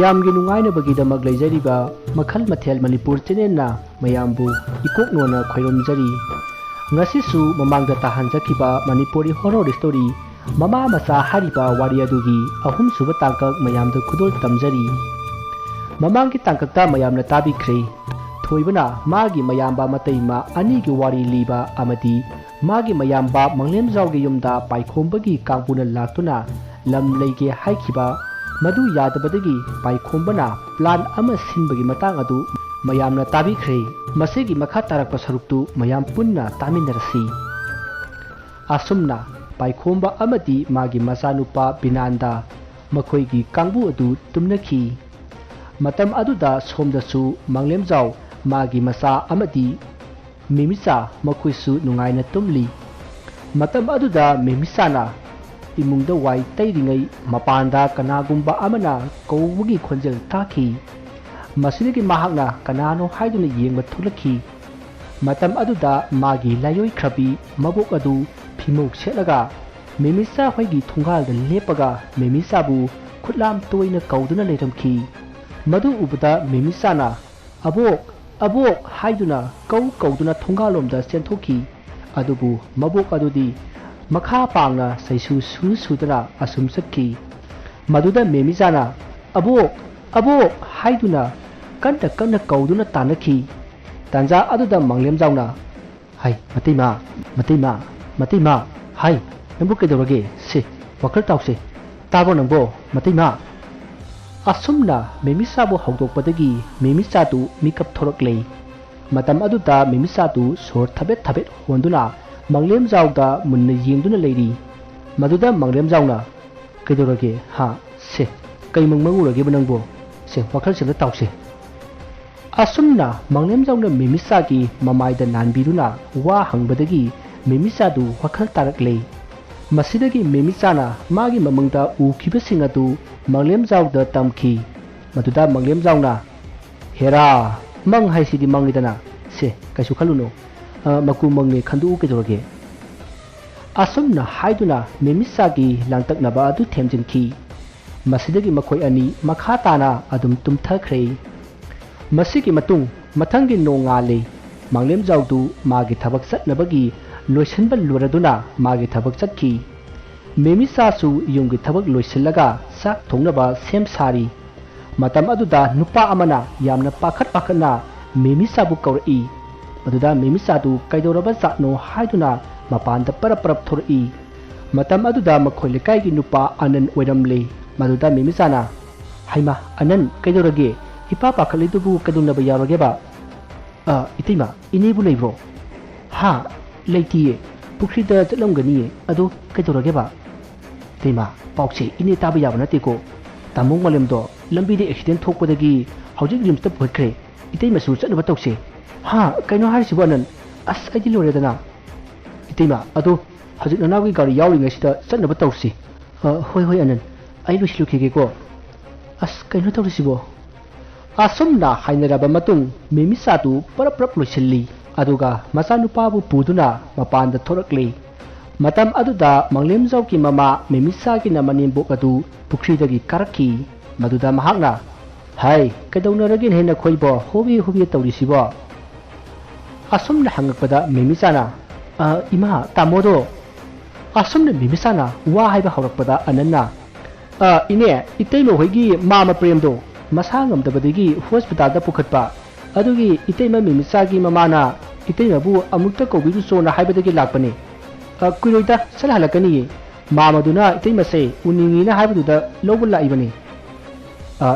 ꯃꯌꯥꯝꯒꯤ ꯅꯨꯡꯉꯥꯏꯅꯕꯒꯤꯗꯃꯛ ꯂꯩꯖꯔꯤꯕ ꯃꯈꯜ ꯃꯊꯦꯜ ꯃꯅꯤꯄꯨꯔ ꯆꯦꯅꯦꯜꯅ ꯃꯌꯥꯝꯕꯨ ꯏꯀꯣꯛꯅꯣꯅ ꯈꯣꯏꯔꯝꯖꯔꯤ ngasisu mamangda tahanjakhiba manipuri horror story mama macha hariba wari adugi ahum suba tangkak mayamda khudol tamjari mamangki tangkakta mayamna tabikhre thoibana magi mayamba mataima ani gi wari liba amadi magi mayamba manglemjawgi yumda paikhombagi kangpuna laktuna lam leige haikhiba madu yadabadagi paikhombana plan ama sinbagi matang adu mayamna tabikhre masigi makha tarakpa saruktu mayam punna taminarasi asumna paikhomba amati magi masanupa binanda makhoigi kangbu adu tumnakhi matam aduda somdasu manglemjaw magi masa amati mimisa makhoisu nungaina tumli matam aduda mimisana imungda wai tairingai mapanda kanagumba amana kowugi khonjel takhi masidagi mahakna kanano haiduna yengba thulakhi matam aduda magi layoi khrabi mabuk adu phimok selaga memisa hoigi thungal da lepaga memisa bu khutlam toina kauduna leramkhi madu ubada memisa na abok haiduna kauduna thungalom da senthokhi adubu mabuk adudi makha pangna saisu sudana asum sakhi maduda memisa na abok haiduna kanna kauduna tanakhi tanja aduda manglemjawna hai matima hai nambu kedorage se wakal tawse tabo nangbo matima asumna memisa bo hawdokpadagi memisa tu mikap thoraklei matam aduda memisa tu sor thabet honduna manglemjawda munna yengduna leiri maduda manglemjawna kedorage ha se kaimang mangurage banangbo se wakal sela tawse asumna manglemjawna memisagi mamaida nanbiruna wa hangbadagi memisadu wakhal taraklei masidagi memisana magi mamangda ukibasing adu manglemjawda tamkhi maduda manglemjawna hera mang haisidi mangidana se kaisu khaluno maku mangne khandu kedorage asumna haiduna memisagi langtaknaba adu themjinki masidagi makhoi ani makha tana adum tumthakhre masigi matung mathangi nongale manglemjawdu magi thabak satnabagi loisanba luraduna magi thabak chakki memisa su yumgi thabak loisallaga sak thongnaba sem sari matam aduda nupa amana yamna pakhatna memisa bu kawri maduda memisa du kaidoraba satno haiduna mapanda parap thori matam aduda makhoilekai gi nupa anan oiramle maduda memisa na haima anan kaidorage ipa pakhalidubu kadunaba yarogeba itima inebu leibro ha leitiye pukrida jalomgani adu kaidorageba tima paukse ine taba yaba nateko tamung malemdo lambi de accident thokpadagi hojik rimsta phokre itima su chatnaba tokse ha kaino harisibo nan as aidi loredana itima adu hojik nanawi gari yawringa sida chatnaba tokse hoi anan ai lusilukhege ko as kaino tawrisibo asumna hainaraba matung memisatu parap loisilli aduga masanupabu puduna mapanda thorakle matam aduda manglemjawki mama memisagi namanimbok adu pukridagi karakhi maduda mahakna hai kadaunaragin hena khoibo hobi tawrisibo asumna hangakpada memisana ima tamodo asumna memisana wa haiba hawrakpada ananna ine iteilo hoigi mama premdo masangam dabadigi hospital da pukhatpa adugi iteima memisagi mamana iteima bu amukta kobidu sona haibadagi lakpane kuiroida salhalakani mamaduna iteima se uningina haibaduda lobula ibani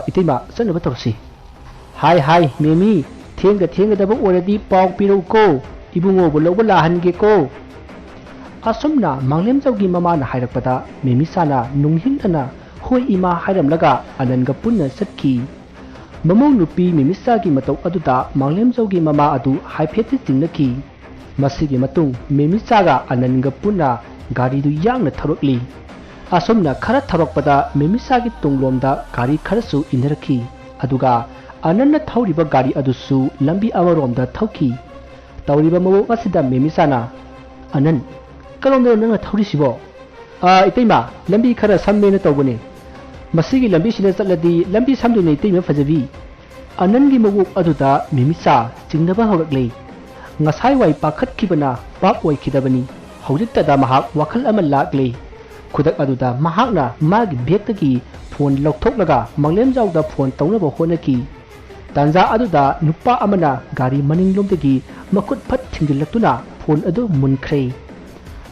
iteima sanaba torsi hai memi thenga daba oradi paw piro ko ibungo bu lobula hange ko asumna manglemjawgi mamana hairakpada memisana nunghinana hoi ima hairamlaga ananga punna satki mamong nupi memisagi matau aduda manglemjawgi mama adu haifeti tingnaki masigi matung memisaga ananga punna gari du yangna tharokli asomna khara tharokpada memisagi tunglomda gari kharasu inaraki aduga ananna thauriba gari adusu lambi amaromda thauki tawriba mawok asida memisana anan kalomda nanga thaurisibo iteima lambi khara sammena tawbane ꯃꯁꯤꯒꯤ ꯂꯝꯕꯤꯁꯤꯗ ꯆꯠꯂꯗꯤ ꯂꯝꯕꯤ ꯁꯝꯗꯣꯏꯅꯦ ꯏꯇꯩꯃ ꯐꯖꯕꯤ ꯑꯅꯟꯒꯤ ꯃꯕꯨꯛ ꯑꯗꯨꯗ ꯃꯦꯃꯤꯆꯥ ꯆꯤꯡꯅꯕ ꯍꯧꯔꯛꯂꯦ ꯉꯁꯥꯏꯋꯥꯏ ꯄꯥꯈꯠꯈꯤꯕꯅ ꯄꯥꯞ ꯑꯣꯏꯈꯤꯗꯕꯅꯤ ꯍꯧꯖꯤꯛꯇꯗ ꯃꯍꯥꯛ ꯋꯥꯈꯜ ꯑꯃ ꯂꯥꯛꯂꯦ ꯈꯨꯗꯛ ꯑꯗꯨꯗ ꯃꯍꯥꯛꯅ ꯃꯥꯒꯤ ꯕꯦꯒꯇꯒꯤ ꯐꯣꯟ ꯂꯧꯊꯣꯛꯂꯒ ꯃꯪꯂꯦꯝꯖꯥꯎꯗ ꯐꯣꯟ ꯇꯧꯅꯕ ꯍꯣꯠꯅꯈꯤ ꯇꯥꯟꯖꯥ ꯑꯗꯨꯗ ꯅꯨꯄꯥ ꯑꯃꯅ ꯒꯥꯔꯤ ꯃꯅꯤꯡꯂꯣꯝꯗꯒꯤ ꯃꯈꯨꯠ ꯐꯠ ꯊꯤꯡꯖꯤꯜꯂꯛꯇꯨꯅ ꯐꯣꯟ ꯑꯗꯨ ꯃꯨꯟꯈ꯭ꯔꯦ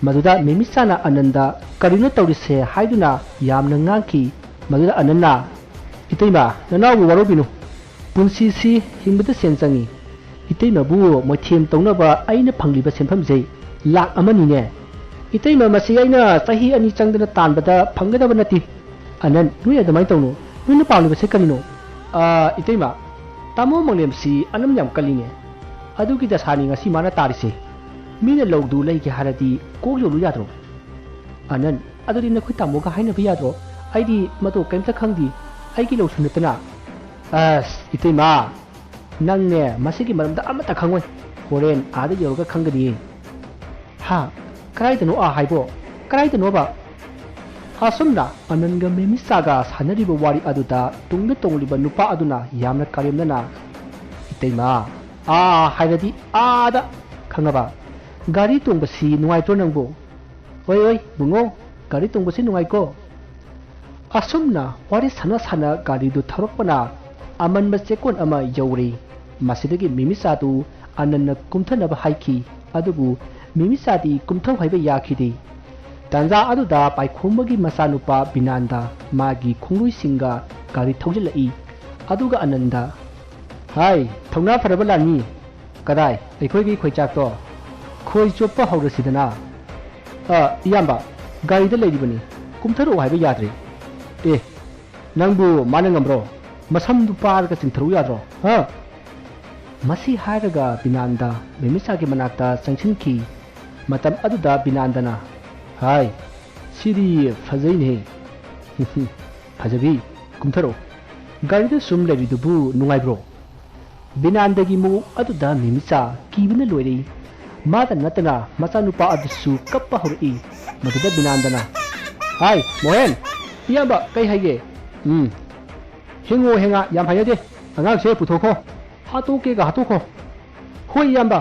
ꯃꯗꯨꯗ ꯃꯦꯃꯤꯆꯥꯅ ꯑꯅꯟꯗ ꯀꯔꯤꯅꯣ ꯇꯧꯔꯤꯁꯦ ꯍꯥꯏꯗꯨꯅ ꯌꯥꯝꯅ ꯉꯥꯡꯈꯤ ꯃꯗꯨꯗ ꯑꯅꯟꯅ ꯏꯇꯩꯃ ꯅꯅꯥꯎꯕꯨ ꯋꯥꯔꯧꯕꯤꯅꯨ ꯄꯨꯟꯁꯤꯁꯤ ꯍꯤꯡꯕꯗ ꯁꯦꯟ ꯆꯪꯏ ꯏꯇꯩꯃꯕꯨ ꯃꯣꯏꯊꯦꯝ ꯇꯧꯅꯕ ꯑꯩꯅ ꯐꯪꯂꯤꯕ ꯁꯦꯟꯐꯝꯁꯦ ꯂꯥꯛ ꯑꯃꯅꯤꯅꯦ ꯏꯇꯩꯃ ꯃꯁꯤ ꯑꯩꯅ ꯆꯍꯤ 2 ꯆꯪꯗꯅ ꯇꯥꯟꯕꯗ ꯐꯪꯒꯗꯕ ꯅꯠꯇꯦ ꯑꯅꯟ ꯅꯣꯏ ꯑꯗꯨꯃꯥꯏꯅ ꯇꯧꯅꯨ ꯅꯣꯏꯅ ꯄꯥꯝꯂꯤꯕꯁꯦ ꯀꯔꯤꯅꯣ ꯏꯇꯩꯃ ꯇꯥꯃꯣ ꯃꯪꯂꯦꯝꯁꯤ ꯑꯅꯝ ꯌꯥꯝ ꯀꯜꯂꯤꯅꯦ ꯑꯗꯨꯒꯤ ꯗꯁꯥꯅꯤ ꯉꯁꯤ ꯃꯥꯅ ꯇꯥꯔꯤꯁꯦ ꯃꯤꯅ ꯂꯧꯗꯨ ꯂꯩꯒꯦ ꯍꯥꯏꯔꯗꯤ ꯀꯣꯛ ꯌꯣꯜꯂꯨ ꯌꯥꯗ꯭ꯔꯣ ꯑꯅꯟ ꯑꯗꯨꯗꯤ ꯅꯈꯣꯏ ꯇꯥꯃꯣꯒ ꯍꯥꯏꯅꯕ ꯌꯥꯗ꯭ꯔꯣ ꯑꯩꯗꯤ ꯃꯗꯣ ꯀꯩꯝꯇ ꯈꯪꯗꯦ ꯑꯩꯒꯤ ꯂꯧꯁꯨ ꯅꯠꯇꯅ ꯑꯁ ꯏꯇꯩꯃ ꯅꯪꯅꯦ ꯃꯁꯤꯒꯤ ꯃꯔꯝꯗ ꯑꯃꯠꯇ ꯈꯪꯉꯣꯏ ꯍꯣꯔꯦꯟ ꯑꯥꯗ ꯌꯧꯔꯒ ꯈꯪꯒꯅꯤ ꯍꯥ ꯀꯗꯥꯏꯗꯅꯣ ꯍꯥꯏꯕꯣ ꯀꯗꯥꯏꯗꯅꯣꯕ ꯑꯁꯨꯝꯅ ꯑꯅꯟꯒ ꯃꯦꯃꯤꯆꯥꯒ ꯁꯥꯟꯅꯔꯤꯕ ꯋꯥꯔꯤ ꯑꯗꯨꯗ ꯇꯨꯡꯗ ꯇꯣꯡꯂꯤꯕ ꯅꯨꯄꯥ ꯑꯗꯨꯅ ꯌꯥꯝꯅ ꯀꯔꯦꯝꯅꯅ ꯏꯇꯩꯃ ꯍꯥꯏꯔꯗꯤ ꯑꯥꯗ ꯈꯪꯉꯕ ꯒꯥꯔꯤ ꯇꯣꯡꯕꯁꯤ ꯅꯨꯡꯉꯥꯏꯇ꯭ꯔꯣ ꯅꯪꯕꯨ ꯍꯣꯏ ꯕꯨꯡꯉꯣ ꯒꯥꯔꯤ ꯇꯣꯡꯕꯁꯤ ꯅꯨꯡꯉꯥꯏꯀꯣ ꯑꯁꯨꯝꯅ ꯋꯥꯔꯤ ꯁꯥꯟꯅ ꯒꯥꯔꯤꯗꯨ ꯊꯧꯔꯛꯄꯅ ꯑꯃꯟꯕ ꯆꯦꯛꯀꯣꯟ ꯑꯃ ꯌꯧꯔꯦ ꯃꯁꯤꯗꯒꯤ ꯃꯦꯃꯤꯆꯥꯗꯨ ꯑꯅꯟꯅ ꯀꯨꯝꯊꯅꯕ ꯍꯥꯏꯈꯤ ꯑꯗꯨꯕꯨ ꯃꯦꯃꯤꯆꯥꯗꯤ ꯀꯨꯝꯊꯧ ꯍꯥꯏꯕ ꯌꯥꯈꯤꯗꯦ ꯇꯥꯟꯖꯥ ꯑꯗꯨꯗ ꯄꯥꯏꯈꯣꯝꯕꯒꯤ ꯃꯆꯥꯅꯨꯄꯥ ꯕꯤꯅꯥꯟꯗ ꯃꯥꯒꯤ ꯈꯣꯡꯂꯣꯏꯁꯤꯡꯒ ꯒꯥꯔꯤ ꯊꯧꯖꯤꯜꯂꯛꯏ ꯑꯗꯨꯒ ꯑꯅꯟꯗ ꯍꯥꯏ ꯊꯧꯅꯥ ꯐꯔꯕ ꯂꯥꯟꯃꯤ ꯀꯗꯥꯏ ꯑꯩꯈꯣꯏꯒꯤ ꯈꯣꯏꯆꯥꯛꯇꯣ ꯈꯣꯏ ꯆꯣꯞꯄ ꯍꯧꯔꯁꯤꯗꯅ ꯏꯌꯥꯝꯕ ꯒꯥꯔꯤꯗ ꯂꯩꯔꯤꯕꯅꯤ ꯀꯨꯝꯊꯔꯛꯑꯣ ꯍꯥꯏꯕ ꯌꯥꯗ꯭ꯔꯦ ꯑꯦ ꯅꯪꯕꯨ ꯃꯥꯅ ꯉꯝꯕ꯭ꯔꯣ ꯃꯁꯝꯗꯨ ꯄꯥꯔꯒ ꯆꯤꯡꯊꯔꯨ ꯌꯥꯗ꯭ꯔꯣ ꯃꯁꯤ ꯍꯥꯏꯔꯒ ꯕꯤꯅꯥꯟꯗ ꯃꯦꯃꯤꯆꯥꯒꯤ ꯃꯅꯥꯛꯇ ꯆꯪꯁꯤꯟꯈꯤ ꯃꯇꯝ ꯑꯗꯨꯗ ꯕꯤꯅꯥꯟꯗꯅ ꯍꯥꯏ ꯁꯤꯗꯤ ꯐꯖꯩꯅꯦ ꯐꯖꯕꯤ ꯀꯨꯝꯊꯔꯛꯑꯣ ꯒꯥꯔꯤꯗ ꯁꯨꯝ ꯂꯩꯔꯤꯗꯨꯕꯨ ꯅꯨꯡꯉꯥꯏꯕ꯭ꯔꯣ ꯕꯤꯅꯥꯟꯗꯒꯤ ꯃꯑꯣꯡ ꯑꯗꯨꯗ ꯃꯦꯃꯤꯆꯥ ꯀꯤꯕꯅ ꯂꯣꯏꯔꯦ ꯃꯥꯗ ꯅꯠꯇꯅ ꯃꯆꯥꯅꯨꯄꯥ ꯑꯗꯨꯁꯨ ꯀꯞꯄ ꯍꯧꯔꯛꯏ ꯃꯗꯨꯗ ꯕꯤꯅꯥꯟꯗꯅ ꯍꯥꯏ ꯃꯣꯍꯦꯟ ꯏꯌꯥꯝꯕ ꯀꯩ ꯍꯥꯏꯒꯦ ꯍꯦꯡꯉꯣ ꯍꯦꯡꯉꯥ ꯌꯥꯝ ꯍꯩꯅꯗꯦ ꯑꯉꯥꯡꯁꯦ ꯄꯨꯊꯣꯛꯈꯣ ꯍꯥꯠꯇꯣꯛꯀꯦꯒ ꯍꯥꯠꯇꯣꯛꯈꯣ ꯍꯣꯏ ꯏꯌꯥꯝꯕ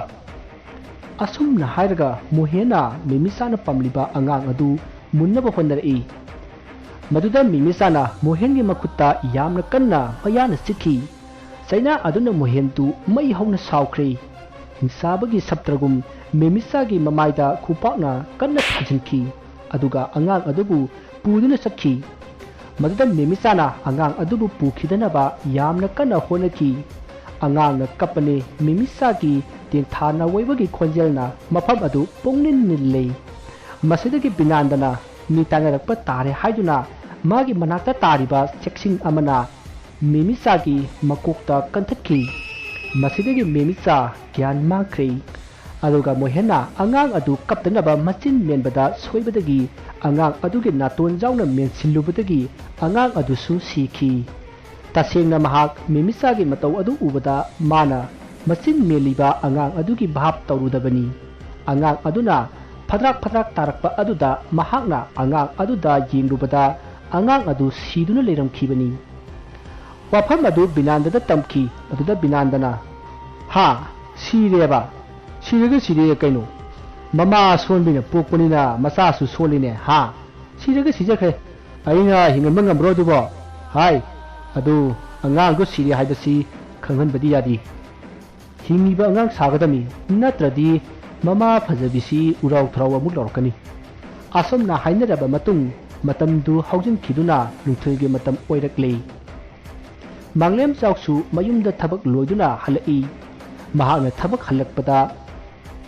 ꯑꯁꯨꯝꯅ ꯍꯥꯏꯔꯒ ꯃꯣꯍꯦꯟꯅ ꯃꯦꯃꯤꯆꯥꯅ ꯄꯝꯂꯤꯕ ꯑꯉꯥꯡ ꯑꯗꯨ ꯃꯨꯟꯅꯕ ꯍꯣꯠꯅꯔꯛꯏ ꯃꯗꯨꯗ ꯃꯦꯃꯤꯆꯥꯅ ꯃꯣꯍꯦꯟꯒꯤ ꯃꯈꯨꯠꯇ ꯌꯥꯝꯅ ꯀꯟꯅ ꯃꯌꯥꯅ ꯆꯤꯛꯈꯤ ꯆꯩꯅꯥ ꯑꯗꯨꯅ ꯃꯣꯍꯦꯟꯗꯨ ꯃꯩ ꯍꯧꯅ ꯁꯥꯎꯈ꯭ꯔꯦ ꯍꯤꯡꯁꯥꯕꯒꯤ ꯁꯞꯇ꯭ꯔꯒꯨꯝ ꯃꯦꯃꯤꯆꯥꯒꯤ ꯃꯃꯥꯏꯗ ꯈꯨꯄꯥꯛꯅ ꯀꯟꯅ ꯊꯥꯖꯤꯟꯈꯤ ꯑꯗꯨꯒ ꯑꯉꯥꯡ ꯑꯗꯨꯕꯨ ꯄꯨꯗꯨꯅ ꯆꯠꯈꯤ ꯃꯗꯨꯗ ꯃꯦꯃꯤꯆꯥꯅ ꯑꯉꯥꯡ ꯑꯗꯨꯕꯨ ꯄꯨꯈꯤꯗꯅꯕ ꯌꯥꯝꯅ ꯀꯟꯅ ꯍꯣꯠꯅꯈꯤ ꯑꯉꯥꯡꯅ ꯀꯞꯄꯅꯦ ꯃꯦꯃꯤꯆꯥꯒꯤ ꯇꯦꯡꯊꯥꯅ ꯋꯩꯕꯒꯤ ꯈꯣꯟꯖꯦꯜꯅ ꯃꯐꯝ ꯑꯗꯨ ꯄꯨꯡꯅꯤꯟ ꯅꯤꯜꯂꯦ ꯃꯁꯤꯗꯒꯤ ꯕꯤꯅꯥꯟꯗꯅ ꯃꯤ ꯇꯥꯟꯅꯔꯛꯄ ꯇꯥꯔꯦ ꯍꯥꯏꯗꯨꯅ ꯃꯥꯒꯤ ꯃꯅꯥꯛꯇ ꯇꯥꯔꯤꯕ ꯆꯦꯛꯁꯤꯡ ꯑꯃꯅ ꯃꯦꯃꯤꯆꯥꯒꯤ ꯃꯀꯣꯛꯇ ꯀꯟꯊꯠꯈꯤ ꯃꯁꯤꯗꯒꯤ ꯃꯦꯃꯤꯆꯥ ꯒ꯭ꯌꯥꯟ ꯃꯥꯡꯈ꯭ꯔꯦ ꯑꯗꯨꯒ ꯃꯣꯍꯦꯟꯅ ꯑꯉꯥꯡ ꯑꯗꯨ ꯀꯞꯇꯅꯕ ꯃꯆꯤꯟ ꯃꯦꯟꯕꯗ ꯁꯣꯏꯕꯗꯒꯤ ꯑꯉꯥꯡ ꯑꯗꯨꯒꯤ ꯅꯥꯇꯣꯟ ꯌꯥꯎꯅ ꯃꯦꯟꯁꯤꯜꯂꯨꯕꯗꯒꯤ ꯑꯉꯥꯡ ꯑꯗꯨꯁꯨ ꯁꯤꯈꯤ ꯇꯁꯦꯡꯅ ꯃꯍꯥꯛ ꯃꯦꯃꯤꯆꯥꯒꯤ ꯃꯇꯧ ꯑꯗꯨ ꯎꯕꯗ ꯃꯥꯅ ꯃꯆꯤꯟ ꯃꯦꯜꯂꯤꯕ ꯑꯉꯥꯡ ꯑꯗꯨꯒꯤ ꯚꯥꯞ ꯇꯧꯔꯨꯗꯕꯅꯤ ꯑꯉꯥꯡ ꯑꯗꯨꯅ ꯐꯗ꯭ꯔꯥꯛ ꯇꯥꯔꯛꯄ ꯑꯗꯨꯗ ꯃꯍꯥꯛꯅ ꯑꯉꯥꯡ ꯑꯗꯨꯗ ꯌꯦꯡꯂꯨꯕꯗ ꯑꯉꯥꯡ ꯑꯗꯨ ꯁꯤꯗꯨꯅ ꯂꯩꯔꯝꯈꯤꯕꯅꯤ ꯋꯥꯐꯝ ꯑꯗꯨ ꯕꯤꯅꯥꯟꯗꯗ ꯇꯝꯈꯤ ꯑꯗꯨꯗ ꯕꯤꯅꯥꯟꯗꯅ ꯍꯥ ꯁꯤꯔꯦꯕ ꯁꯤꯔꯒ ꯁꯤꯔꯦ ꯀꯩꯅꯣ ꯃꯃꯥ ꯁꯣꯟꯕꯤꯅ ꯄꯣꯛꯄꯅꯤꯅ ꯃꯆꯥꯁꯨ ꯁꯣꯜꯂꯤꯅꯦ ꯍꯥ ꯁꯤꯔꯒ ꯁꯤꯖꯈ꯭ꯔꯦ ꯑꯩꯅ ꯍꯤꯡꯍꯟꯕ ꯉꯝꯕ꯭ꯔꯣ ꯑꯗꯨꯕꯣ ꯍꯥꯏ ꯑꯗꯨ ꯑꯉꯥꯡꯗꯨ ꯁꯤꯔꯦ ꯍꯥꯏꯕꯁꯤ ꯈꯪꯍꯟꯕꯗꯤ ꯌꯥꯗꯦ ꯍꯤꯡꯉꯤꯕ ꯑꯉꯥꯡ ꯁꯥꯒꯗꯝꯅꯤ ꯅꯠꯇ꯭ꯔꯗꯤ ꯃꯃꯥ ꯐꯖꯕꯤꯁꯤ ꯎꯔꯥꯎ ꯊꯔꯥꯎ ꯑꯃꯨꯛ ꯂꯧꯔꯛꯀꯅꯤ ꯑꯁꯨꯝꯅ ꯍꯥꯏꯅꯔꯕ ꯃꯇꯨꯡ ꯃꯇꯝꯗꯨ ꯍꯧꯖꯤꯟꯈꯤꯗꯨꯅ ꯅꯨꯡꯊꯤꯜꯒꯤ ꯃꯇꯝ ꯑꯣꯏꯔꯛꯂꯦ ꯃꯪꯂꯦꯝꯆꯥꯎꯁꯨ ꯃꯌꯨꯝꯗ ꯊꯕꯛ ꯂꯣꯏꯗꯨꯅ ꯍꯜꯂꯛꯏ ꯃꯍꯥꯛꯅ ꯊꯕꯛ ꯍꯜꯂꯛꯄꯗ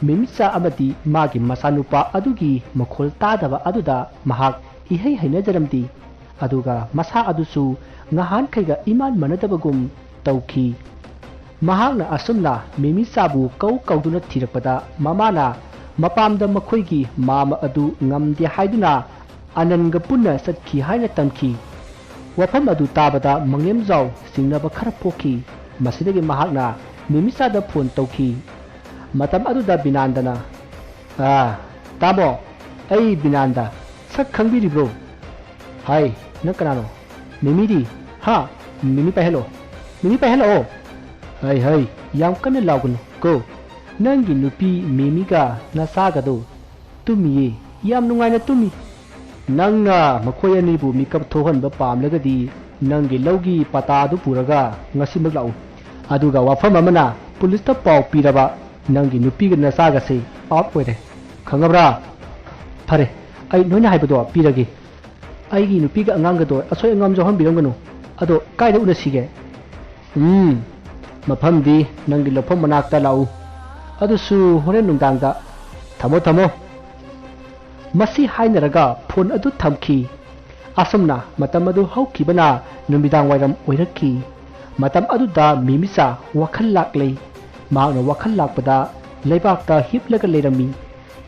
ꯃꯦꯃꯤꯆꯥ ꯑꯃꯗꯤ ꯃꯥꯒꯤ ꯃꯆꯥꯅꯨꯄꯥ ꯑꯗꯨꯒꯤ ꯃꯈꯣꯜ ꯇꯥꯗꯕ ꯑꯗꯨꯗ ꯃꯍꯥꯛ ꯏꯍꯩ ꯍꯩꯅꯖꯔꯝꯗꯦ ꯑꯗꯨꯒ ꯃꯁꯥ ꯑꯗꯨꯁꯨ ꯉꯍꯥꯟꯈꯩꯒ ꯏꯃꯥꯟ ꯃꯥꯟꯅꯗꯕꯒꯨꯝ ꯇꯧꯈꯤ ꯃꯍꯥꯛꯅ ꯑꯁꯨꯝꯅ ꯃꯦꯃꯤꯆꯥꯕꯨ ꯀꯧꯗꯨꯅ ꯊꯤꯔꯛꯄꯗ ꯃꯃꯥꯅ ꯃꯄꯥꯝꯗ ꯃꯈꯣꯏꯒꯤ ꯃꯥꯃ ꯑꯗꯨ ꯉꯝꯗꯦ ꯍꯥꯏꯗꯨꯅ ꯑꯅꯟꯒ ꯄꯨꯟꯅ ꯆꯠꯈꯤ ꯍꯥꯏꯅ ꯇꯝꯈꯤ ꯋꯥꯐꯝ ꯑꯗꯨ ꯇꯥꯕꯗ ꯃꯪꯂꯦꯝꯖꯥꯎ ꯆꯤꯡꯅꯕ ꯈꯔ ꯄꯣꯛꯈꯤ ꯃꯁꯤꯗꯒꯤ ꯃꯍꯥꯛꯅ ꯃꯦꯃꯤꯆꯥꯗ ꯐꯣꯟ ꯇꯧꯈꯤ ꯃꯇꯝ ꯑꯗꯨꯗ ꯕꯤꯅꯥꯟꯗꯅ ꯇꯥꯃꯣ ꯑꯩ ꯕꯤꯅꯥꯟꯗ ꯁꯛ ꯈꯪꯕꯤꯔꯤꯕ꯭ꯔꯣ ꯍꯥꯏ ꯅꯪ ꯀꯅꯥꯅꯣ ꯃꯦꯃꯤꯗꯤ ꯍꯥ ꯃꯦꯃꯤ ꯄꯥꯏꯍꯜꯂꯣ ꯃꯦꯃꯤ ꯄꯥꯏꯍꯜꯂꯣ ꯍꯩ ꯌꯥꯝ ꯀꯟꯅ ꯂꯥꯎꯒꯅꯨ ꯀꯣ ꯅꯪꯒꯤ ꯅꯨꯄꯤ ꯃꯦꯃꯤꯒ ꯅꯆꯥꯒꯗꯣ ꯇꯨꯝꯃꯤꯌꯦ ꯌꯥꯝ ꯅꯨꯡꯉꯥꯏꯅ ꯇꯨꯝꯃꯤ ꯅꯪꯅ ꯃꯈꯣꯏ ꯑꯅꯤꯕꯨ ꯃꯤꯀꯞ ꯊꯣꯛꯍꯟꯕ ꯄꯥꯝꯂꯒꯗꯤ ꯅꯪꯒꯤ ꯂꯧꯒꯤ ꯄꯇꯥꯗꯨ ꯄꯨꯔꯒ ꯉꯁꯤꯃꯛ ꯂꯥꯛꯎ ꯑꯗꯨꯒ ꯋꯥꯐꯝ ꯑꯃꯅ ꯄꯨꯂꯤꯁꯇ ꯄꯥꯎ ꯄꯤꯔꯕ ꯅꯪꯒꯤ ꯅꯨꯄꯤꯒ ꯅꯆꯥꯒꯁꯦ ꯑꯥꯎꯠ ꯑꯣꯏꯔꯦ ꯈꯪꯉꯕ꯭ꯔꯥ ꯐꯔꯦ ꯑꯩ ꯅꯣꯏꯅ ꯍꯥꯏꯕꯗꯣ ꯄꯤꯔꯒꯦ ꯑꯩꯒꯤ ꯅꯨꯄꯤꯒ ꯑꯉꯥꯡꯒꯗꯣ ꯑꯁꯣꯏ ꯑꯉꯥꯝ ꯌꯥꯎꯍꯟꯕꯤꯔꯝꯒꯅꯨ ꯑꯗꯣ ꯀꯥꯏꯗ ꯎꯅꯁꯤꯒꯦ ꯃꯐꯝꯗꯤ ꯅꯪꯒꯤ ꯂꯧꯐꯝ ꯃꯅꯥꯛꯇ ꯂꯥꯛꯎ ꯑꯗꯨꯁꯨ ꯍꯣꯔꯦꯟ ꯅꯨꯡꯗꯥꯡꯗ ꯊꯝꯃꯣ ꯃꯁꯤ ꯍꯥꯏꯅꯔꯒ ꯐꯣꯟ ꯑꯗꯨ ꯊꯝꯈꯤ ꯑꯁꯨꯝꯅ ꯃꯇꯝ ꯑꯗꯨ ꯍꯧꯈꯤꯕꯅ ꯅꯨꯃꯤꯗꯥꯡ ꯋꯥꯏꯔꯝ ꯑꯣꯏꯔꯛꯈꯤ ꯃꯇꯝ ꯑꯗꯨꯗ ꯃꯤꯃꯤꯆꯥ ꯋꯥꯈꯜ ꯂꯥꯛꯂꯦ ꯃꯍꯥꯛꯅ ꯋꯥꯈꯜ ꯂꯥꯛꯄꯗ ꯂꯩꯕꯥꯛꯇ ꯍꯤꯞꯂꯒ ꯂꯩꯔꯝꯃꯤ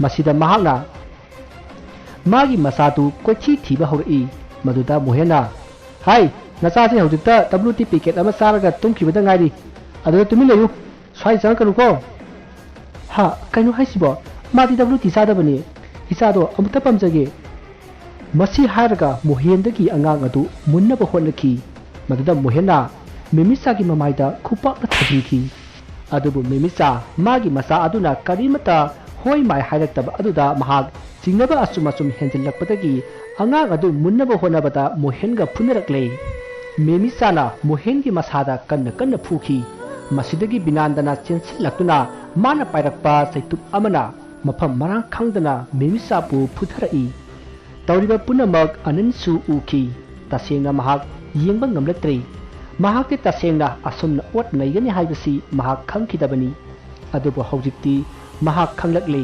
ꯃꯁꯤꯗ ꯃꯍꯥꯛꯅ ꯃꯥꯒꯤ ꯃꯆꯥꯗꯨ ꯀꯣꯏꯊꯤ ꯊꯤꯕ ꯍꯧꯔꯛꯏ ꯃꯗꯨꯗ ꯃꯣꯍꯦꯟꯅ ꯍꯥꯏ ꯅꯆꯥꯁꯦ ꯍꯧꯖꯤꯛꯇ WT ꯄꯦꯀꯦꯠ ꯑꯃ ꯆꯥꯔꯒ ꯇꯨꯝꯈꯤꯕꯗ ꯉꯥꯏꯔꯤ ꯑꯗꯨꯗ ꯇꯨꯃꯤꯟ ꯂꯩꯌꯨ ꯁ꯭ꯋꯥꯏ ꯆꯪꯉꯛꯀꯅꯨꯀꯣ ꯍꯥ ꯀꯩꯅꯣ ꯍꯥꯏꯁꯤꯕꯣ ꯃꯥꯗꯤ WT ꯆꯥꯗꯕꯅꯤ ꯏꯆꯥꯗꯣ ꯑꯃꯨꯛꯇ ꯄꯥꯝꯖꯒꯦ ꯃꯁꯤ ꯍꯥꯏꯔꯒ ꯃꯣꯍꯦꯟꯗꯒꯤ ꯑꯉꯥꯡ ꯑꯗꯨ ꯃꯨꯟꯅꯕ ꯍꯣꯠꯅꯈꯤ ꯃꯗꯨꯗ ꯃꯣꯍꯦꯟꯅ ꯃꯦꯃꯤꯆꯥꯒꯤ ꯃꯃꯥꯏꯗ ꯈꯨꯄꯥꯛꯅ ꯊꯥꯖꯤꯟꯈꯤ ꯑꯗꯨꯕꯨ ꯃꯦꯃꯤꯆꯥ ꯃꯥꯒꯤ ꯃꯆꯥ ꯑꯗꯨꯅ ꯀꯔꯤꯃꯠꯇ ꯍꯣꯏ ꯃꯥꯏ ꯍꯥꯏꯔꯛꯇꯕ ꯑꯗꯨꯗ ꯃꯍꯥꯛ ꯆꯤꯡꯅꯕ ꯑꯆꯨꯝ ꯍꯦꯟꯖꯤꯜꯂꯛꯄꯗꯒꯤ ꯑꯉꯥꯡ ꯑꯗꯨ ꯃꯨꯟꯅꯕ ꯍꯣꯠꯅꯕꯗ ꯃꯣꯍꯦꯟꯒ ꯐꯨꯅꯔꯛꯂꯦ ꯃꯦꯃꯤꯆꯥꯅ ꯃꯣꯍꯦꯟꯒꯤ ꯃꯁꯥꯗ ꯀꯟꯅ ꯐꯨꯈꯤ ꯃꯁꯤꯗꯒꯤ ꯕꯤꯅꯥꯟꯗꯅ ꯆꯦꯟꯁꯤꯜꯂꯛꯇꯨꯅ ꯃꯥꯅ ꯄꯥꯏꯔꯛꯄ ꯆꯩꯇꯨꯞ ꯑꯃꯅ ꯃꯐꯝ ꯃꯔꯥꯡ ꯈꯪꯗꯅ ꯃꯦꯃꯤꯆꯥꯕꯨ ꯐꯨꯊꯔꯛꯏ ꯇꯧꯔꯤꯕ ꯄꯨꯝꯅꯃꯛ ꯑꯅꯟꯁꯨ ꯎꯈꯤ ꯇꯁꯦꯡꯅ ꯃꯍꯥꯛ ꯌꯦꯡꯕ ꯉꯝꯂꯛꯇ꯭ꯔꯦ ꯃꯍꯥꯛꯇꯤ ꯇꯁꯦꯡꯅ ꯑꯁꯨꯝꯅ ꯑꯣꯠ ꯅꯩꯒꯅꯤ ꯍꯥꯏꯕꯁꯤ ꯃꯍꯥꯛ ꯈꯪꯈꯤꯗꯕꯅꯤ ꯑꯗꯨꯕꯨ ꯍꯧꯖꯤꯛꯇꯤ ꯃꯍꯥꯛ ꯈꯪꯂꯛꯂꯦ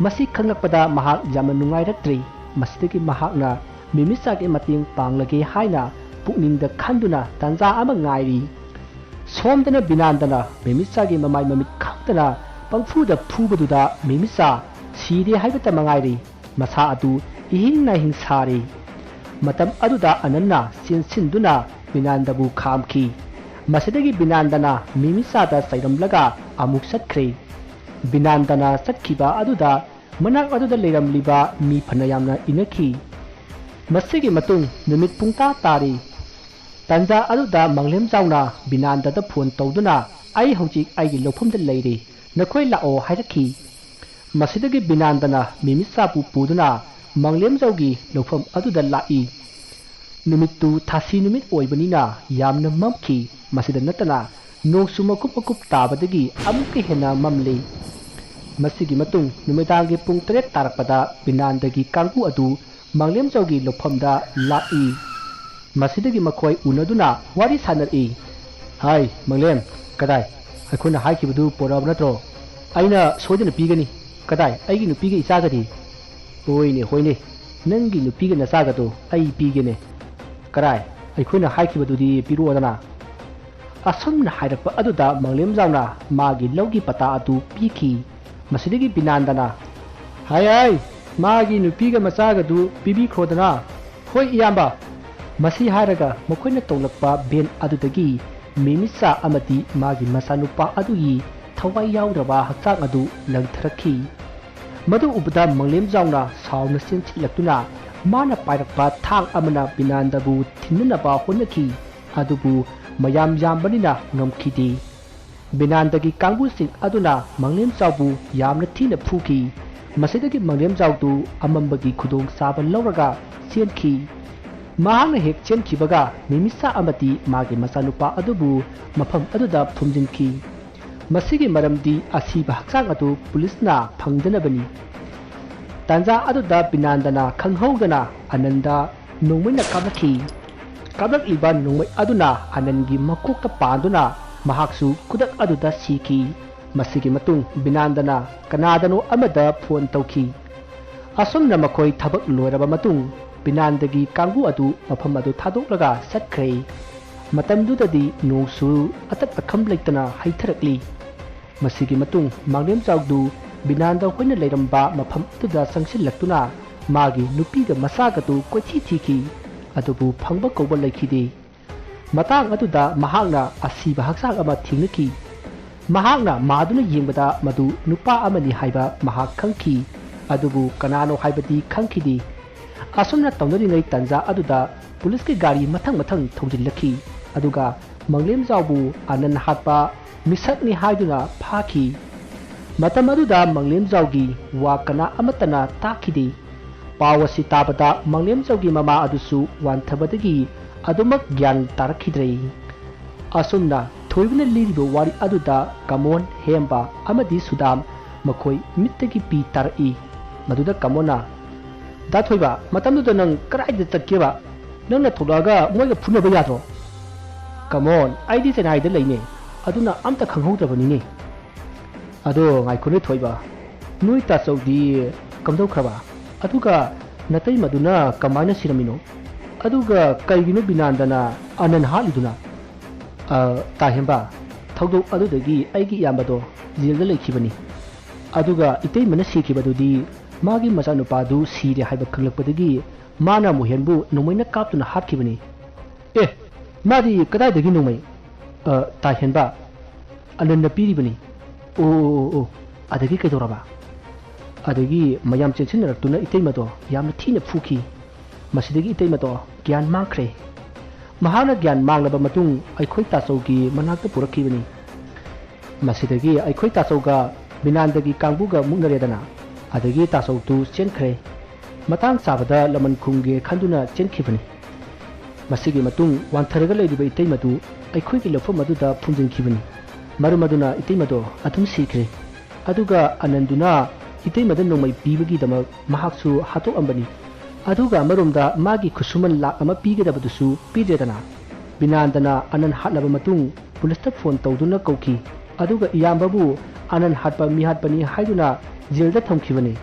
ꯃꯁꯤ ꯈꯪꯂꯛꯄꯗ ꯃꯍꯥꯛ ꯌꯥꯝꯅ ꯅꯨꯡꯉꯥꯏꯔꯛꯇ꯭ꯔꯦ ꯃꯁꯤꯗꯒꯤ ꯃꯍꯥꯛꯅ ꯃꯦꯃꯤꯆꯥꯒꯤ ꯃꯇꯦꯡ ꯄꯥꯡꯂꯒꯦ ꯍꯥꯏꯅ ꯄꯨꯛꯅꯤꯡꯗ ꯈꯟꯗꯨꯅ ꯇꯥꯟꯖꯥ ꯑꯃ ꯉꯥꯏꯔꯤ ꯁꯣꯝꯗꯅ ꯕꯤꯅꯥꯟꯗꯅ ꯃꯦꯃꯤꯆꯥꯒꯤ ꯃꯃꯥꯏ ꯃꯃꯤꯠ ꯈꯪꯗꯅ ꯄꯪꯐꯨꯗ ꯐꯨꯕꯗꯨꯗ ꯃꯦꯃꯤꯆꯥ ꯁꯤꯔꯦ ꯍꯥꯏꯕꯇ ꯃꯉꯥꯏꯔꯦ ꯃꯁꯥ ꯑꯗꯨ इहिंग नाहिंग सारे मतम अदुदा अनन्ना चेंसिंदुना बिनांदबु खामखी मसिदगी बिनांदना मिमिसादा सैरमलगा अमुक सत्ख्रे बिनांदना सत्खिबा अदुदा मनाक अदुदा लेरमलिबा मी फनयामना इनखी मसिगी मतुंग नुमित पुंगता तारी तंजा अदुदा मंगलेम जाउना बिनांददा फोन तौदुना आई हौजिक आइगी लोफमदा लेरे नखोय लाओ हाइरखी मसिदगी बिनांदना मिमिसाबु पुदुना मंगलेम जाउगी लोफम अदुदा लाई नुमितु थासी नुमित ओइबनिना यामना ममखी मसिदा नतना नोंसु मकुप मकुप ताबदगी अमुके हेना ममले मसिगी मतुंग नुमिदांगी पुंग 3 तारकपदा बिनांदगी कांगु अदु मंगलेम जाउगी लोफमदा लाई मसिदगी मखोय उनदुना वारी सानरई हाय मंगलेम कदाय अखोना हाइखिबदु पोराब नत्रो आइना सोइदना पीगनी कदाय आइगी नुपीगे इचागदी होइने होइने नंगी नुपीगे नचागदो आई पीगेने कदाय अखोना हाइखिबदुदी पिरोदना असुमना हाइरकपा अदुदा मंगलेम जाउना मागी लौगी पता अदु पीखी मसिदगी बिनांदना हाय हाय मागी नुपीगे मचागदु पीबीखोदना होय इयाम्बा मसी हारगा मखोइना तौलकपा बेन अदुदगी मेमिसा अमदी मागी मसानुपा अदुगी थवाई याउरबा हक्चांग अदु लंथरखी मदु उबदा मंगलेम जाउना साउना सेंचिलक्तुना माना पाइरकपा थांग अमना बिनांदबु थिन्ननबा होनखी अदुबु मयाम यामबनिना ngमखिदि बिनांदगी कांगबुसिंग अदुना मंगलेम जाउबु यामना थीना फुखी मसिदगी मंगलेम जाउदु अमंबगी खुदोंग साबा लौरगा चेनखी महांगना हेक चेनखिबगा मेमिसा अमदी मागी मसानुपा अदुबु मफम अदुदा फुमजिनखी मसिगी मरमदी असीबा हक्चांग अदु पुलिसना फंगदनबनी तांजा अदुदा बिनांदना खंगहौदना आनंदा नोंमैना काबलक्लिबा नोंमै अदुना आनंदगी मकोकता पांदुना महाक्सु खुदक अदुदा सीखी मसिगी मतुंग बिनांदना कनादनो अमदा फोन तौखी असुमना मखोय थबक लोरबा मतुंग बिनांदगी कांगू अदु मफम अदु थादोक्लगा सत्खरे मतमदुददी नोंसु अतक अखम लेतना हैथरकली मसिगी मतुंग मंगलेम जाउदु बिनांदा होइना लेरंबा मफम अदुदा संगसिलक्तुना मागी नुपीगा मसागतु कोइथी थीखी अदुबु फंगबा कौबा लेखिदे मतांग अदुदा महांगना असीबा हक्सांग अमा थिंगनखी महांगना मादुना येंबदा मदु नुपा अमनि हाइबा महाक खंखी अदुबु कनानो हाइबदी खंखिदे asumna tawnaringai tanja aduda police ki gari mathang thonjillakhi aduga manglem jawbu anan hatpa misakni haiduna phaki matam aduda manglem jawgi wa kana amatana takhidi pawasi tabada manglem jawgi mama adusu wanthabadagi adumak gyan tarakhidrei asumna thoibna liribo wari aduda kamon hemba amadi sudam makhoi mittagi pi tarai maduda kamona da thoiba matamdu nang karaida chakkeba nangna tholaga moiga phunaba yadro kamon aidi senai da leine aduna amta khanghodrabani ne ado ngai khone thoiba nui ta saudi kamdau khaba aduga natai maduna kamaina siramino aduga kaigino binandana anan haliduna ta hemba thaudo adudagi aigi yambado jilda lekhibani aduga itei mana sikhibadudi magi masanupadu sire haiba khanglakpadagi mana muhenbu nomaina kaptuna hatkibani madi kadai dagi nomai ta henba ananda piribani o adagi kaidoraba adagi mayam chensinaraktuna iteimado yamna thina phuki masidagi iteimado gyan mangkhre mahana gyan manglaba matung aikhoi tasaugi manakta purakibani masidagi aikhoi tasauga binandagi kangbuga mungnaredana adagi tasautu chenkhre matang sabada laman khungge khanduna chenkhibani masigi matung wantharaga leiriba iteimadu aikhoi lafam aduda phunjinkhibani marumaduna iteimado atum sikhre aduga ananduna iteimada nomai pibagi dama mahaksu hato ambani aduga marumda magi khusuman lak ama pigadabadusu pidredana binandana anan hatlaba matung pulista phone tawduna kauki aduga iyambabu anan hatpa mi hatpani haiduna jilda thamkhibani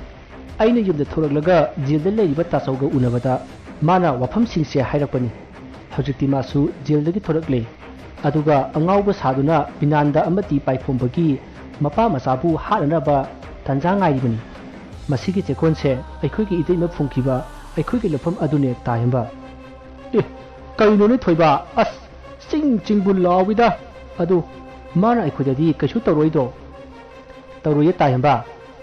aina yumda thoraglaga jilda leiriba tasauga unabada mana wafam singse hairakpani hojikti masu jildagi thorakle aduga angauba saduna binanda amati paiphombagi mapa masabu haranaba tanja ngairibani masigi chekonse aikhoigi iteima phungkiba aikhoigi lafam adune tayamba kaino ne thoiba as chingbul lawida adu mana aikhodadi kaishu toroido toroye tayamba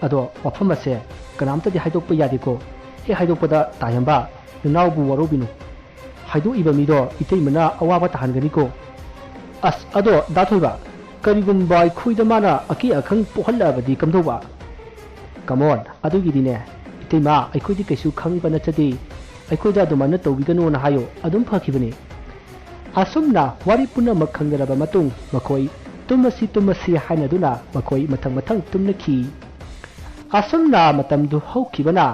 ado wafam ase kanamta di haidokpa yadiko he haidokpada tayamba naubu warobinu haidu iba mido iteimana awaba tahanganiko as ado dathoiba karigumba khuida mana aki akhang pohallabadi kamdoba kamon adugidine iteima aikhoidi kaisu khangiba nachadi aikhoida dumana tawbigano na hayo adum phakibani asumna wari punna makhangdaraba matung makhoi tumasi hainaduna makhoi mathang tumnaki asumna matamdu haukibana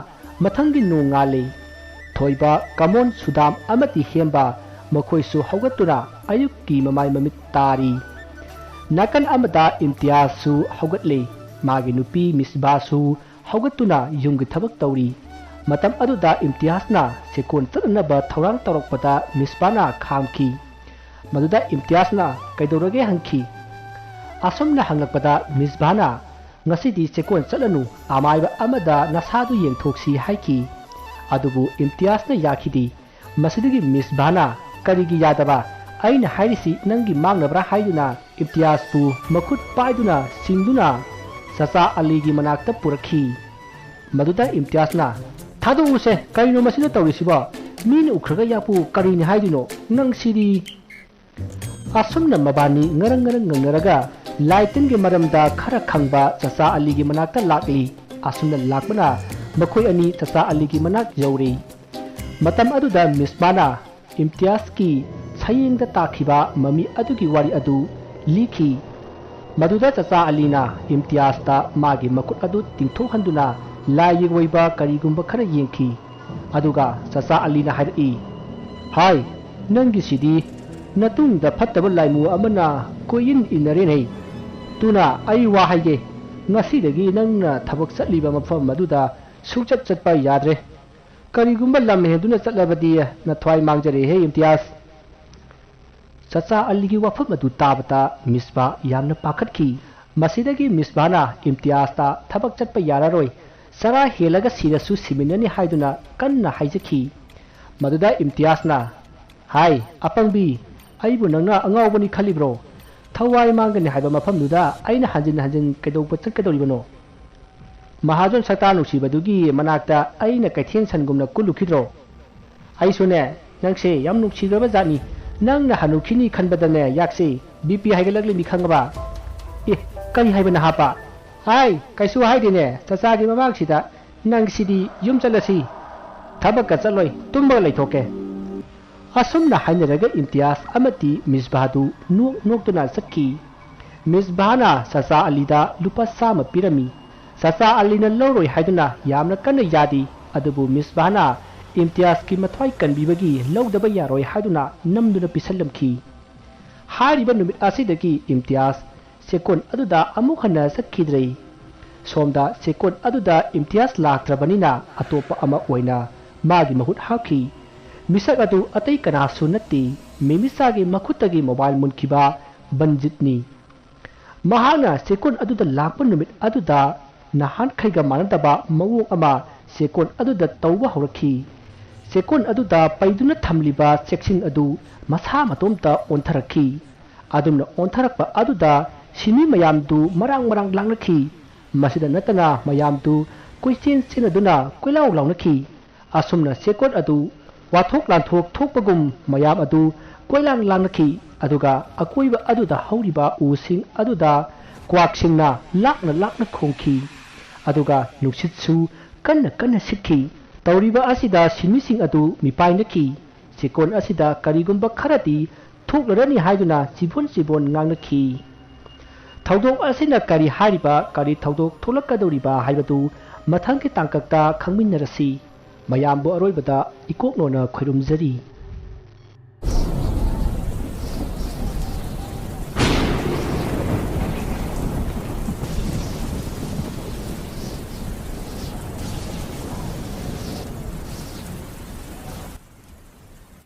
mathangi nungalei thoiba kamon sudam amati hemba makhoisu haugatuna ayukki mamai mamit tari nakan amada imtiazu haugatle magi nupi misbasu haugatuna yumgi thabak tawri matam aduda imtiasna sekon tadnaba thorang torokpada misbana khamki maduda imtiasna kaidorage hangki asumna hanglakpada misbana ngasidi sekon chalanu amaiba amada nasadu yengthoksi haiki adubu imtiasna yakhidi masidagi misbana karigi yadaba aina hairisi nangi mangnabra haiduna imtiaspu makhut paiduna singduna sasa aligi manakta purakhi maduda imtiasna thadu use karino masina tawrisiba mini ukhraga yapu karini haiduno nang siri asumna mabani ngarang nganaraga laitin ge maramda khara khangba sasa aligi manakta lakli asumna lakbana makhoi ani sasa aligi manak yauri matam aduda misbana imtiaz ki sayengda takhiba mami adugi wari adu likhi maduda sasa alina imtiaz ta magi makut adu tingtho handuna lai woiba karigumba khara yengki aduga sasa alina hairi hai nangi sidi natung da phattaba laimu amana koyin inare nei tuna ai wa haige ngasi dagi nangna thabak satliba mafam maduda suchat chatpa yadre karigumba lam heduna chatlabadi na thwai mangjare he imtiaz sacha aligi wafam madu tabata misba yamna pakhatki masidagi misbana imtiaz ta thabak chatpa yararoi sara helaga sirasu siminani haiduna kanna haijaki maduda imtiazna hai apangbi aibu nangna angawbani khalibro thawai mangani haiba mafam duda aina hanjin kedaupa chakadoribano महाजन सत्ता नुसीबदुगी मनाक्ता अइना कैथेन सनगुमना कुलुखिद्रो ꯑꯩꯁꯨꯅꯦ ꯅꯪꯁꯦ ꯌꯥꯝ ꯅꯨꯡꯁꯤꯈ꯭ꯔꯕ ꯖꯥꯠꯅꯤ ꯅꯪꯅ ꯍꯅꯨꯈꯤꯅꯤ ꯈꯟꯕꯗꯅꯦ ꯌꯥꯛꯁꯦ BP ꯍꯥꯏꯒꯠꯂꯛꯂꯤꯃꯤ ꯈꯪꯉꯕ ꯑꯦ ꯀꯔꯤ ꯍꯥꯏꯕꯅ ꯍꯥꯞꯄ ꯍꯥꯏ ꯀꯩꯁꯨ ꯍꯥꯏꯗꯦꯅꯦ ꯆꯥꯆꯥꯒꯤ ꯃꯃꯥꯡꯁꯤꯗ ꯅꯪꯁꯤꯗꯤ ꯌꯨꯝ ꯆꯠꯂꯁꯤ ꯊꯕꯛꯀ ꯆꯠꯂꯣꯏ ꯇꯨꯝꯃꯒ ꯂꯩꯊꯣꯛꯀꯦ ꯑꯁꯨꯝꯅ ꯍꯥꯏꯅꯔꯒ ꯏꯝꯇꯤꯌꯥꯖ ꯑꯃꯗꯤ ꯃꯤꯁꯕꯥꯍꯗꯨ ꯅꯣꯛꯇꯨꯅ ꯆꯠꯈꯤ ꯃꯤꯁꯕꯥꯍꯅ ꯆꯥꯆꯥ ꯑꯂꯤꯗ ꯂꯨꯄꯥ 100 ꯄꯤꯔꯝꯃꯤ ꯆꯥꯆꯥ ꯑꯂꯤꯅ ꯂꯧꯔꯣꯏ ꯍꯥꯏꯗꯨꯅ ꯌꯥꯝꯅ ꯀꯟꯅ ꯌꯥꯗꯤ ꯑꯗꯨꯕꯨ ꯃꯤꯁꯕꯥꯍꯅ ꯏꯝꯇꯤꯌꯥꯖꯀꯤ ꯃꯊ꯭ꯋꯥꯏ ꯀꯟꯕꯤꯕꯒꯤ ꯂꯧꯗꯕ ꯌꯥꯔꯣꯏ ꯍꯥꯏꯗꯨꯅ ꯅꯝꯗꯨꯅ ꯄꯤꯁꯜꯂꯝꯈꯤ ꯍꯥꯏꯔꯤꯕ ꯅꯨꯃꯤꯠ ꯑꯁꯤꯗꯒꯤ ꯏꯝꯇꯤꯌꯥꯖ ꯆꯦꯛꯀꯣꯟ ꯑꯗꯨꯗ ꯑꯃꯨꯛ ꯍꯟꯅ ꯆꯠꯈꯤꯗ꯭ꯔꯦ ꯁꯣꯝꯗ ꯆꯦꯛꯀꯣꯟ ꯑꯗꯨꯗ ꯏꯝꯇꯤꯌꯥꯖ ꯂꯥꯛꯇ꯭ꯔꯕꯅꯤꯅ ꯑꯇꯣꯞꯄ ꯑꯃ ꯑꯣꯏꯅ ꯃꯥꯒꯤ ꯃꯍꯨꯠ ꯍꯥꯞꯈꯤ ꯃꯤꯁꯛ ꯑꯗꯨ ꯑꯇꯩ ꯀꯅꯥꯁꯨ ꯅꯠꯇꯦ ꯃꯦꯃꯤꯆꯥꯒꯤ ꯃꯈꯨꯠꯇꯒꯤ ꯃꯣꯕꯥꯏꯜ ꯃꯨꯟꯈꯤꯕ ꯕꯟꯖꯤꯠꯅꯤ ꯃꯍꯥꯛꯅ ꯆꯦꯛꯀꯣꯟ ꯑꯗꯨꯗ ꯂꯥꯛꯄ ꯅꯨꯃꯤꯠ ꯑꯗꯨꯗ ꯅꯍꯥꯟꯈꯩꯒ ꯃꯥꯟꯅꯗꯕ ꯃꯑꯣꯡ ꯑꯃ ꯆꯦꯛꯀꯣꯟ ꯑꯗꯨꯗ ꯇꯧꯕ ꯍꯧꯔꯛꯈꯤ ꯆꯦꯛꯀꯣꯟ ꯑꯗꯨꯗ ꯄꯩꯗꯨꯅ ꯊꯝꯂꯤꯕ ꯆꯦꯛꯁꯤꯡ ꯑꯗꯨ ꯃꯁꯥ ꯃꯇꯣꯝꯇ ꯑꯣꯟꯊꯔꯛꯈꯤ ꯑꯗꯨꯝꯅ ꯑꯣꯟꯊꯔꯛꯄ ꯑꯗꯨꯗ ꯁꯤꯃꯤ ꯃꯌꯥꯝꯗꯨ ꯃꯔꯥꯡ ꯂꯥꯡꯅꯈꯤ ꯃꯁꯤꯗ ꯅꯠꯇꯅ ꯃꯌꯥꯝꯗꯨ ꯀꯣꯏꯆꯦꯟ ꯆꯦꯟꯅꯗꯨꯅ ꯀꯣꯏꯂꯥꯎ ꯂꯥꯎꯅꯈꯤ ꯑꯁꯨꯝꯅ ꯆꯦꯛꯀꯣꯟ ꯑꯗꯨ ꯋꯥꯊꯣꯛ ꯂꯥꯟꯊꯣꯛ ꯊꯣꯛꯄꯒꯨꯝ ꯃꯌꯥꯝ ꯑꯗꯨ ꯀꯣꯏꯂꯥꯡ ꯂꯥꯡꯅꯈꯤ ꯑꯗꯨꯒ ꯑꯀꯣꯏꯕ ꯑꯗꯨꯗ ꯍꯧꯔꯤꯕ ꯎꯁꯤꯡ ꯑꯗꯨꯗ ꯀ꯭ꯋꯥꯛꯁꯤꯡꯅ ꯂꯥꯛꯅ ꯈꯣꯡꯈꯤ ꯑꯗꯨꯒ ꯅꯨꯡꯁꯤꯠꯁꯨ ꯀꯟꯅ ꯁꯤꯠꯈꯤ ꯇꯧꯔꯤꯕ ꯑꯁꯤꯗ ꯁꯤꯟꯃꯤꯁꯤꯡ ꯑꯗꯨ ꯃꯤꯄꯥꯏꯅꯈꯤ ꯆꯦꯛꯀꯣꯟ ꯑꯁꯤꯗ ꯀꯔꯤꯒꯨꯝꯕ ꯈꯔꯗꯤ ꯊꯣꯛꯂꯔꯅꯤ ꯍꯥꯏꯗꯨꯅ ꯆꯤꯕꯣꯟ ꯉꯥꯡꯅꯈꯤ ꯊꯧꯗꯣꯛ ꯑꯁꯤꯅ ꯀꯔꯤ ꯍꯥꯏꯔꯤꯕ ꯀꯔꯤ ꯊꯧꯗꯣꯛ ꯊꯣꯛꯂꯛꯀꯗꯧꯔꯤꯕ ꯍꯥꯏꯕꯗꯨ ꯃꯊꯪꯒꯤ ꯇꯥꯡꯀꯛꯇ ꯈꯪꯃꯤꯟꯅꯔꯁꯤ ꯃꯌꯥꯝꯕꯨ ꯑꯔꯣꯏꯕꯗ ꯏꯀꯣꯛꯅꯣꯅ ꯈꯣꯏꯔꯨꯝꯖꯔꯤ